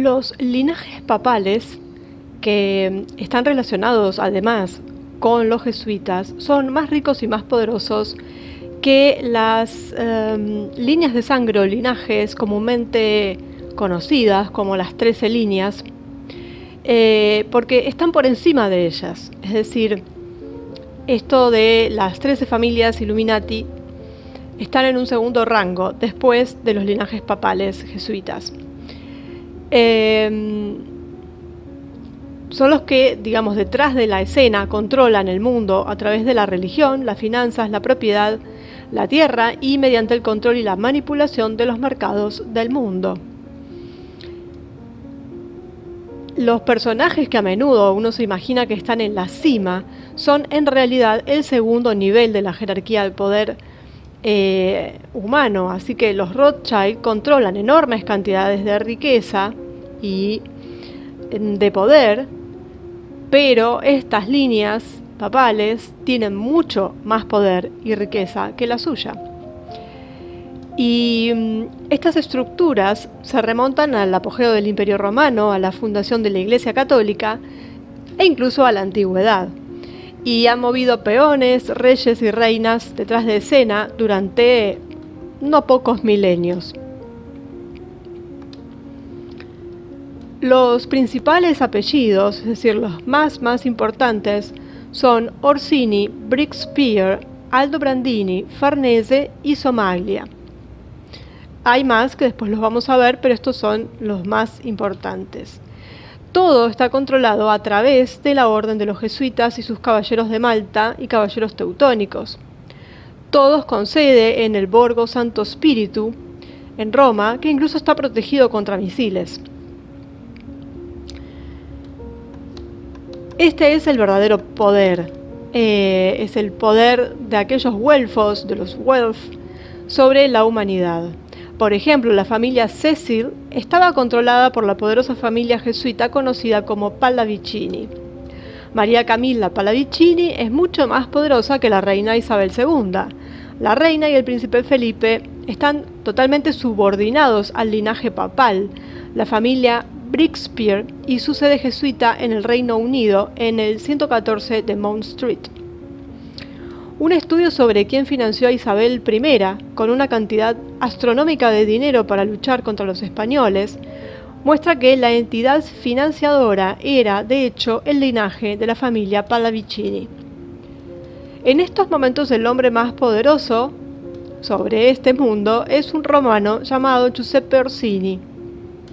Los linajes papales, que están relacionados además con los jesuitas, son más ricos y más poderosos que las líneas de sangre o linajes comúnmente conocidas como las 13 líneas, porque están por encima de ellas. Es decir, esto de las 13 familias Illuminati están en un segundo rango después de los linajes papales jesuitas. Son los que, digamos, detrás de la escena controlan el mundo a través de la religión, las finanzas, la propiedad, la tierra y mediante el control y la manipulación de los mercados del mundo. Los personajes que a menudo uno se imagina que están en la cima son en realidad el segundo nivel de la jerarquía del poder humano, así que los Rothschild controlan enormes cantidades de riqueza y de poder, pero estas líneas papales tienen mucho más poder y riqueza que la suya. Y estas estructuras se remontan al apogeo del Imperio Romano, a la fundación de la Iglesia Católica e incluso a la Antigüedad. Y han movido peones, reyes y reinas detrás de escena durante no pocos milenios. Los principales apellidos, es decir, los más importantes, son Orsini, Breakspear, Aldobrandini, Farnese y Somaglia. Hay más que después los vamos a ver, pero estos son los más importantes. Todo está controlado a través de la orden de los jesuitas y sus caballeros de Malta y caballeros teutónicos. Todos con sede en el Borgo Santo Spiritu, en Roma, que incluso está protegido contra misiles. Este es el verdadero poder. Es el poder de aquellos güelfos, de los Guelf, sobre la humanidad. Por ejemplo, la familia Cecil estaba controlada por la poderosa familia jesuita conocida como Pallavicini. María Camilla Pallavicini es mucho más poderosa que la reina Isabel II. La reina y el príncipe Felipe están totalmente subordinados al linaje papal. La familia Breakspear y su sede jesuita en el Reino Unido en el 114 de Mount Street. Un estudio sobre quién financió a Isabel I con una cantidad astronómica de dinero para luchar contra los españoles muestra que la entidad financiadora era, de hecho, el linaje de la familia Pallavicini. En estos momentos el hombre más poderoso sobre este mundo es un romano llamado Giuseppe Orsini,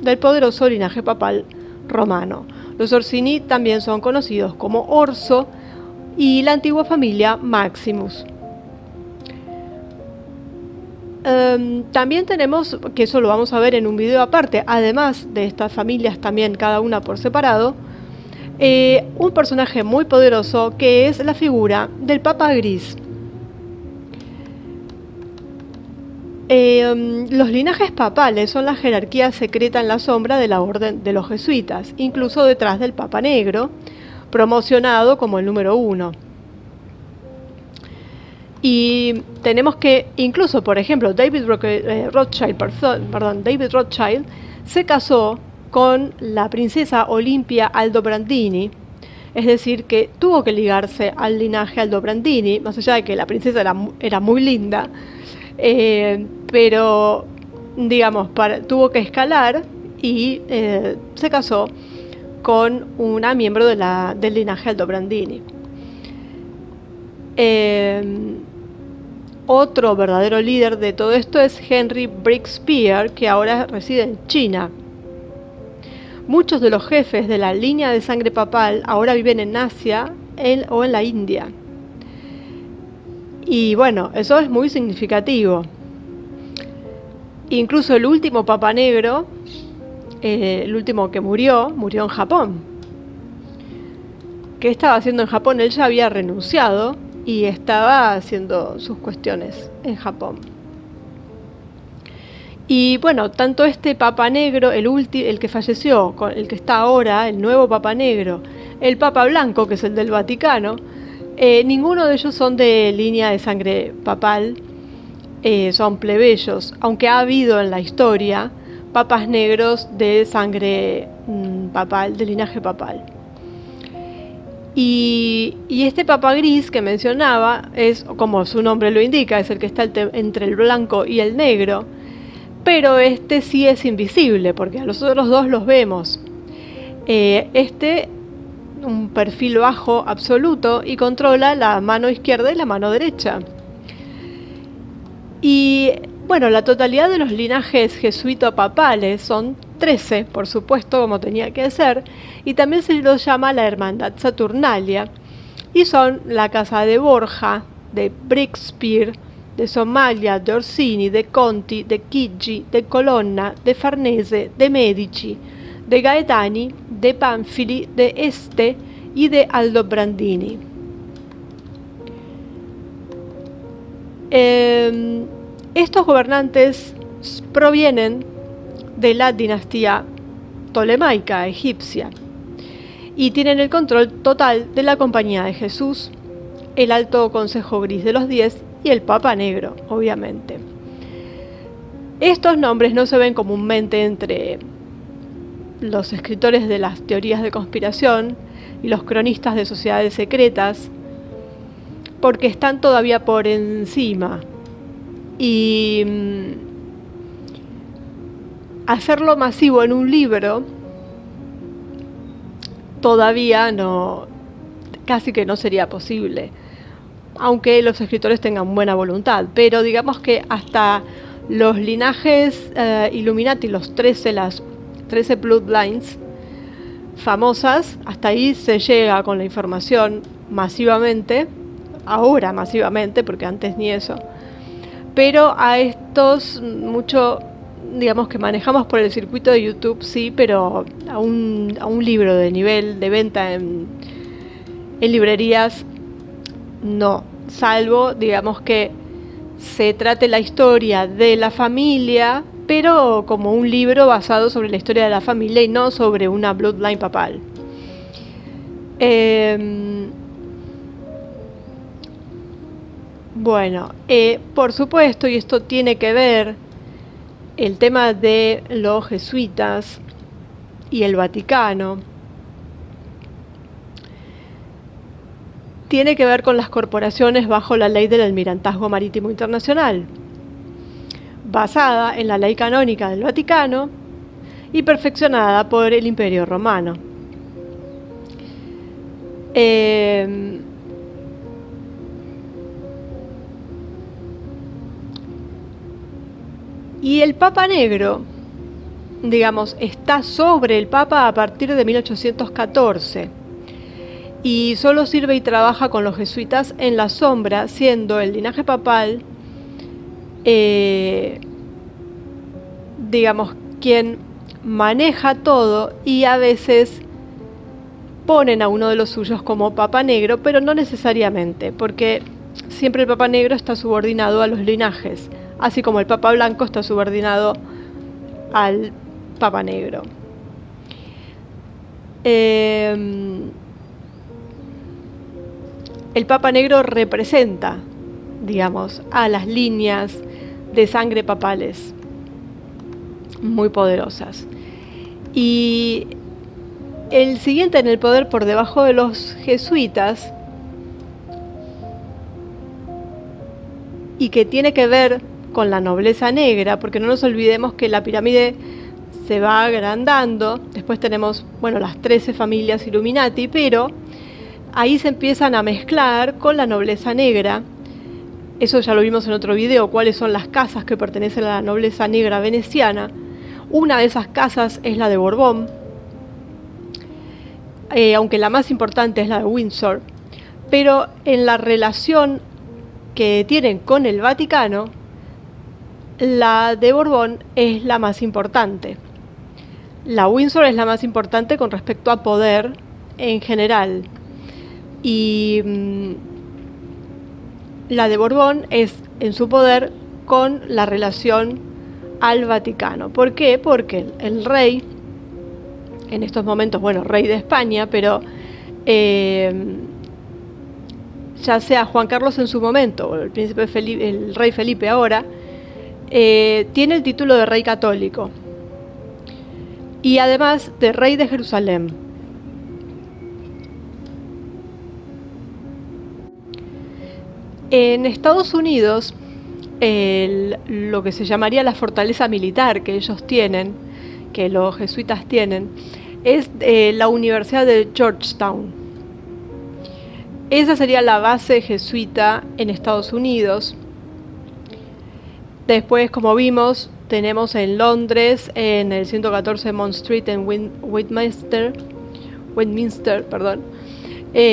del poderoso linaje papal romano. Los Orsini también son conocidos como Orso y la antigua familia Maximus. También tenemos, que eso lo vamos a ver en un video aparte, además de estas familias también cada una por separado, un personaje muy poderoso que es la figura del Papa Gris. Los linajes papales son la jerarquía secreta en la sombra de la orden de los jesuitas, incluso detrás del Papa Negro, promocionado como el número 1. Y tenemos que, incluso, por ejemplo, David Rothschild se casó con la princesa Olimpia Aldobrandini, es decir, que tuvo que ligarse al linaje Aldobrandini, más allá de que la princesa era muy linda, pero, digamos, tuvo que escalar y se casó con una miembro del linaje Aldobrandini. Otro verdadero líder de todo esto es Henry Breakspear, que ahora reside en China. Muchos de los jefes de la línea de sangre papal ahora viven en Asia o en la India. Y bueno, eso es muy significativo. Incluso el último Papa Negro, el último que murió en Japón. ¿Qué estaba haciendo en Japón? Él ya había renunciado y estaba haciendo sus cuestiones en Japón. Y bueno, tanto este Papa Negro, el que falleció, el que está ahora, el nuevo Papa Negro, el Papa Blanco, que es el del Vaticano, ninguno de ellos son de línea de sangre papal, son plebeyos, aunque ha habido en la historia papas negros de sangre papal, de linaje papal. Y este papa gris que mencionaba es, como su nombre lo indica, es el que está entre el blanco y el negro, pero este sí es invisible, porque a los otros dos los vemos. Un perfil bajo absoluto y controla la mano izquierda y la mano derecha. Y bueno, la totalidad de los linajes jesuito-papales son 13, por supuesto, como tenía que ser, y también se los llama la Hermandad Saturnalia, y son la casa de Borja, de Breakspear, de Somalia, de Orsini, de Conti, de Chigi, de Colonna, de Farnese, de Medici, de Gaetani, de Pamphili, de Este y de Aldobrandini. Estos gobernantes provienen de la dinastía tolemaica egipcia y tienen el control total de la Compañía de Jesús, el Alto Consejo Gris de los 10 y el Papa Negro, obviamente. Estos nombres no se ven comúnmente entre los escritores de las teorías de conspiración y los cronistas de sociedades secretas, porque están todavía por encima. Y hacerlo masivo en un libro todavía no, casi que no sería posible, aunque los escritores tengan buena voluntad. Pero digamos que hasta los linajes Illuminati, las 13 Bloodlines famosas, hasta ahí se llega con la información masivamente, ahora masivamente, porque antes ni eso. Pero a estos mucho, digamos, que manejamos por el circuito de YouTube, sí, pero a un libro de nivel de venta en librerías, no, salvo, digamos, que se trate la historia de la familia, pero como un libro basado sobre la historia de la familia y no sobre una bloodline papal. Bueno, por supuesto, y esto tiene que ver el tema de los jesuitas y el Vaticano, tiene que ver con las corporaciones bajo la ley del Almirantazgo Marítimo Internacional, basada en la ley canónica del Vaticano y perfeccionada por el Imperio Romano. Y el Papa Negro, digamos, está sobre el Papa a partir de 1814 y solo sirve y trabaja con los jesuitas en la sombra, siendo el linaje papal, digamos, quien maneja todo, y a veces ponen a uno de los suyos como Papa Negro, pero no necesariamente, porque siempre el Papa Negro está subordinado a los linajes, así como el Papa Blanco está subordinado al Papa Negro. El Papa Negro representa, digamos, a las líneas de sangre papales muy poderosas. Y el siguiente en el poder por debajo de los jesuitas, y que tiene que ver con la nobleza negra, porque no nos olvidemos que la pirámide se va agrandando. Después tenemos, bueno, las 13 familias Illuminati, pero ahí se empiezan a mezclar con la nobleza negra. Eso ya lo vimos en otro video, cuáles son las casas que pertenecen a la nobleza negra veneciana. Una de esas casas es la de Borbón, aunque la más importante es la de Windsor, pero en la relación que tienen con el Vaticano, la de Borbón es la más importante. La Windsor es la más importante con respecto a poder en general. Y la de Borbón es en su poder con la relación al Vaticano. ¿Por qué? Porque el rey, en estos momentos, bueno, rey de España, pero ya sea Juan Carlos en su momento o el príncipe Felipe, el rey Felipe ahora, tiene el título de rey católico. y además de rey de Jerusalén. En Estados Unidos, lo que se llamaría la fortaleza militar que ellos tienen, que los jesuitas tienen, es la Universidad de Georgetown. Esa sería la base jesuita en Estados Unidos. Después, como vimos, tenemos en Londres, en el 114 Mount Street en Westminster,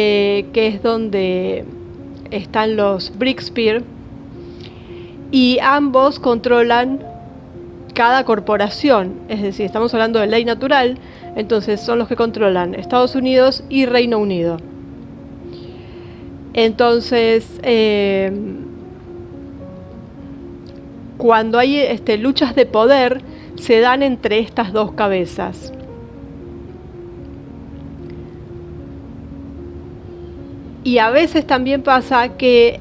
que es donde están los Breakspire, y ambos controlan cada corporación, es decir, estamos hablando de ley natural, entonces son los que controlan Estados Unidos y Reino Unido. Entonces, cuando hay luchas de poder, se dan entre estas dos cabezas. Y a veces también pasa que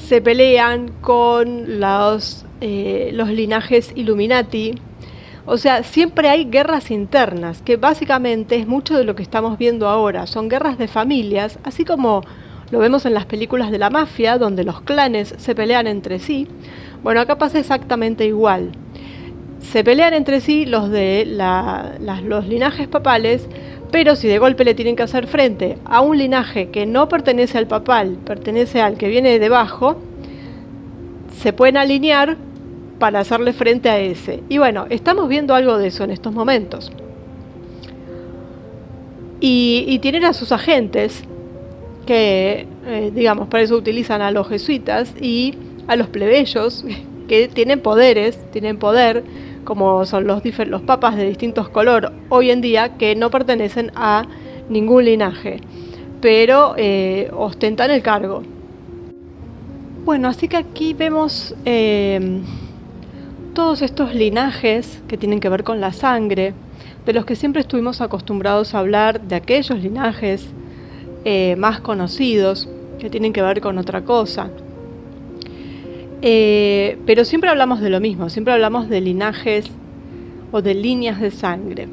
se pelean con los linajes Illuminati. O sea, siempre hay guerras internas, que básicamente es mucho de lo que estamos viendo ahora. Son guerras de familias, así como lo vemos en las películas de la mafia, donde los clanes se pelean entre sí. Bueno, acá pasa exactamente igual. Se pelean entre sí los de los linajes papales, pero si de golpe le tienen que hacer frente a un linaje que no pertenece al papal, pertenece al que viene de debajo, se pueden alinear para hacerle frente a ese. Y bueno, estamos viendo algo de eso en estos momentos. Y tienen a sus agentes, que digamos, para eso utilizan a los jesuitas y a los plebeyos, que tienen poder, como son los papas de distintos colores hoy en día, que no pertenecen a ningún linaje, pero ostentan el cargo. Bueno, así que aquí vemos todos estos linajes que tienen que ver con la sangre, de los que siempre estuvimos acostumbrados a hablar, de aquellos linajes más conocidos, que tienen que ver con otra cosa. Pero siempre hablamos de lo mismo, siempre hablamos de linajes o de líneas de sangre.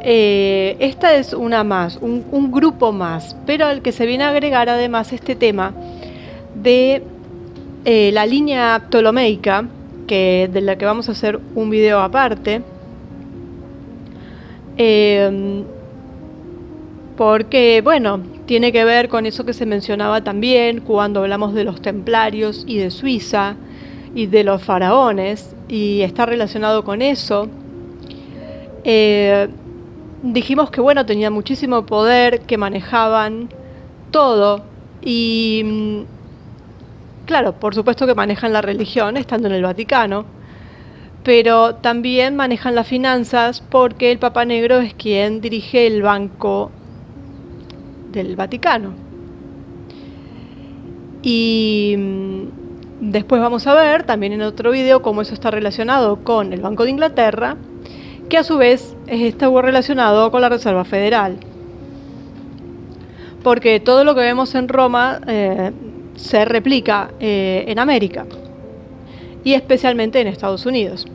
Esta es una más, un grupo más, pero al que se viene a agregar además este tema de la línea ptolomeica, de la que vamos a hacer un video aparte, porque, bueno, tiene que ver con eso que se mencionaba también cuando hablamos de los templarios y de Suiza y de los faraones, y está relacionado con eso. Dijimos que, bueno, tenían muchísimo poder, que manejaban todo, y claro, por supuesto que manejan la religión estando en el Vaticano, pero también manejan las finanzas, porque el Papa Negro es quien dirige el Banco del Vaticano. Y después vamos a ver también en otro video cómo eso está relacionado con el Banco de Inglaterra, que a su vez estuvo relacionado con la Reserva Federal, porque todo lo que vemos en Roma se replica en América y especialmente en Estados Unidos.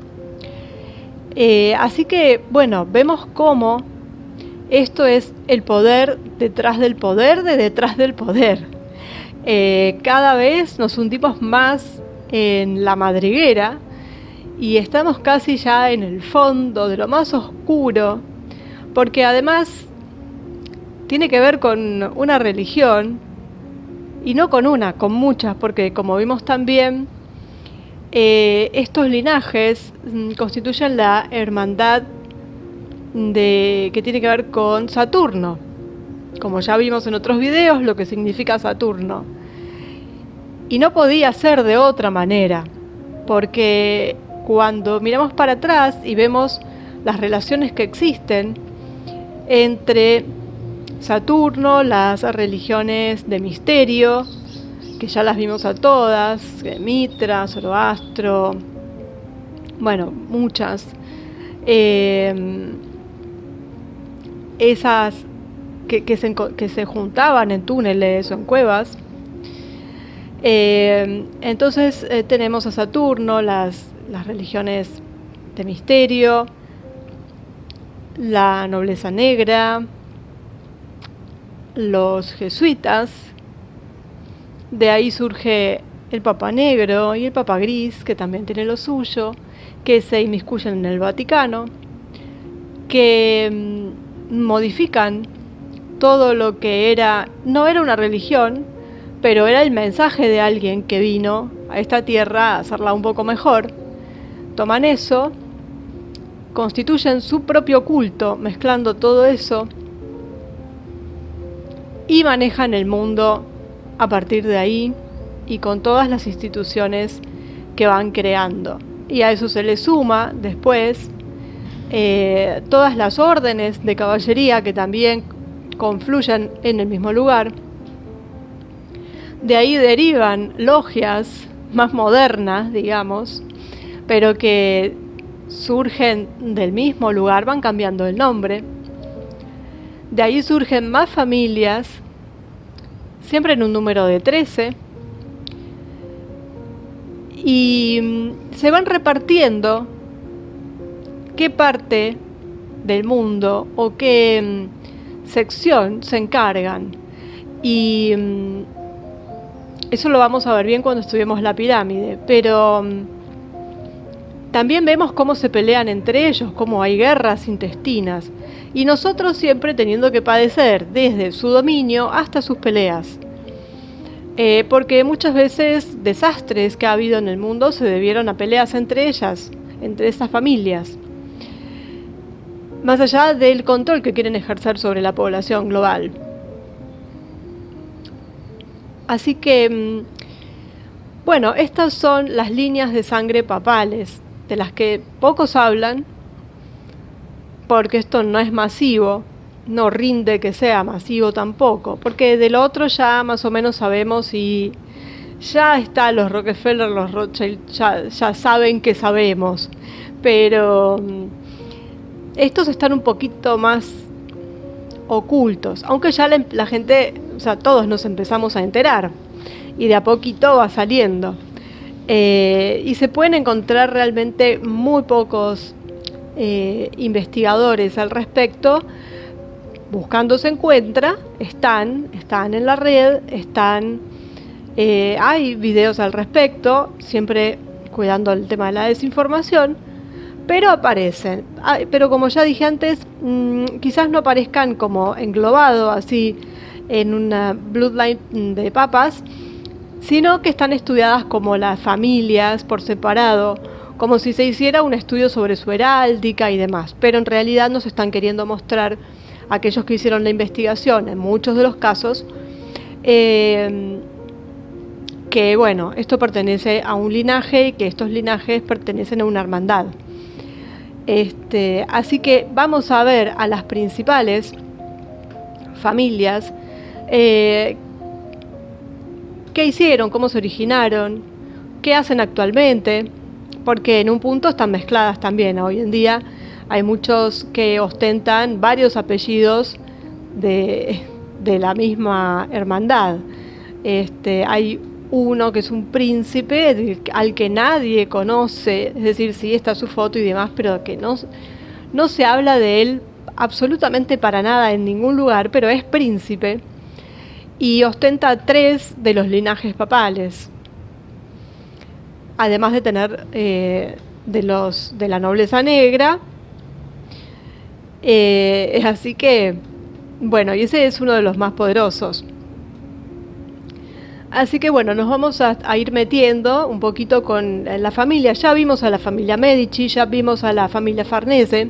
Así que, bueno, vemos cómo esto es el poder detrás del poder de detrás del poder. Cada vez nos hundimos más en la madriguera y estamos casi ya en el fondo de lo más oscuro, porque además tiene que ver con una religión, y no con una, con muchas, porque como vimos también, estos linajes constituyen la hermandad que tiene que ver con Saturno, como ya vimos en otros videos lo que significa Saturno. Y no podía ser de otra manera, porque cuando miramos para atrás y vemos las relaciones que existen entre Saturno, las religiones de misterio, que ya las vimos a todas, Mitra, Zoroastro, bueno, muchas, esas que se juntaban en túneles o en cuevas, Entonces tenemos a Saturno, las religiones de misterio, la nobleza negra, los jesuitas. De ahí surge el Papa Negro y el Papa Gris, que también tiene lo suyo, que se inmiscuyen en el Vaticano, que modifican todo lo que no era una religión, pero era el mensaje de alguien que vino a esta tierra a hacerla un poco mejor. Toman eso, constituyen su propio culto, mezclando todo eso, y manejan el mundo a partir de ahí y con todas las instituciones que van creando. Y a eso se le suma después todas las órdenes de caballería que también confluyen en el mismo lugar. De ahí derivan logias más modernas, digamos, pero que surgen del mismo lugar, van cambiando el nombre. De ahí surgen más familias, siempre en un número de 13, y se van repartiendo qué parte del mundo o qué sección se encargan. Y eso lo vamos a ver bien cuando estudiemos la pirámide, pero también vemos cómo se pelean entre ellos, cómo hay guerras intestinas, y nosotros siempre teniendo que padecer desde su dominio hasta sus peleas. Porque muchas veces desastres que ha habido en el mundo se debieron a peleas entre ellas, entre esas familias, más allá del control que quieren ejercer sobre la población global. Así que, bueno, estas son las líneas de sangre papales, de las que pocos hablan, porque esto no es masivo, no rinde que sea masivo tampoco, porque de lo otro ya más o menos sabemos y ya está, los Rockefeller, los Rothschild, ya saben que sabemos, pero estos están un poquito más ocultos, aunque ya la gente, o sea, todos nos empezamos a enterar y de a poquito va saliendo, y se pueden encontrar realmente muy pocos investigadores al respecto. Buscando se encuentra, están en la red, hay videos al respecto, siempre cuidando el tema de la desinformación, pero aparecen. Pero como ya dije antes, quizás no aparezcan como englobado así en una bloodline de papas, sino que están estudiadas como las familias por separado, como si se hiciera un estudio sobre su heráldica y demás, pero en realidad nos están queriendo mostrar aquellos que hicieron la investigación, en muchos de los casos, que bueno, esto pertenece a un linaje y que estos linajes pertenecen a una hermandad. Así que vamos a ver a las principales familias, qué hicieron, cómo se originaron, qué hacen actualmente, porque en un punto están mezcladas también. Hoy en día hay muchos que ostentan varios apellidos de la misma hermandad. Hay uno que es un príncipe al que nadie conoce, es decir, sí está su foto y demás, pero que no se habla de él absolutamente para nada en ningún lugar, pero es príncipe y ostenta 3 de los linajes papales, además de tener de la nobleza negra. Así que, bueno, y ese es uno de los más poderosos. Así que bueno, nos vamos a ir metiendo un poquito con la familia. Ya vimos a la familia Medici, ya vimos a la familia Farnese.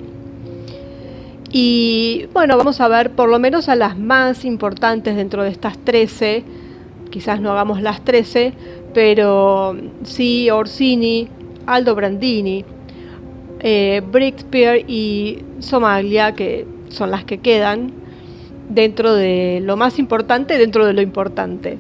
Y bueno, vamos a ver por lo menos a las más importantes dentro de estas 13. Quizás no hagamos las 13, pero sí Orsini, Aldo Brandini, Breakspear y Somaglia, que son las que quedan dentro de lo más importante, dentro de lo importante.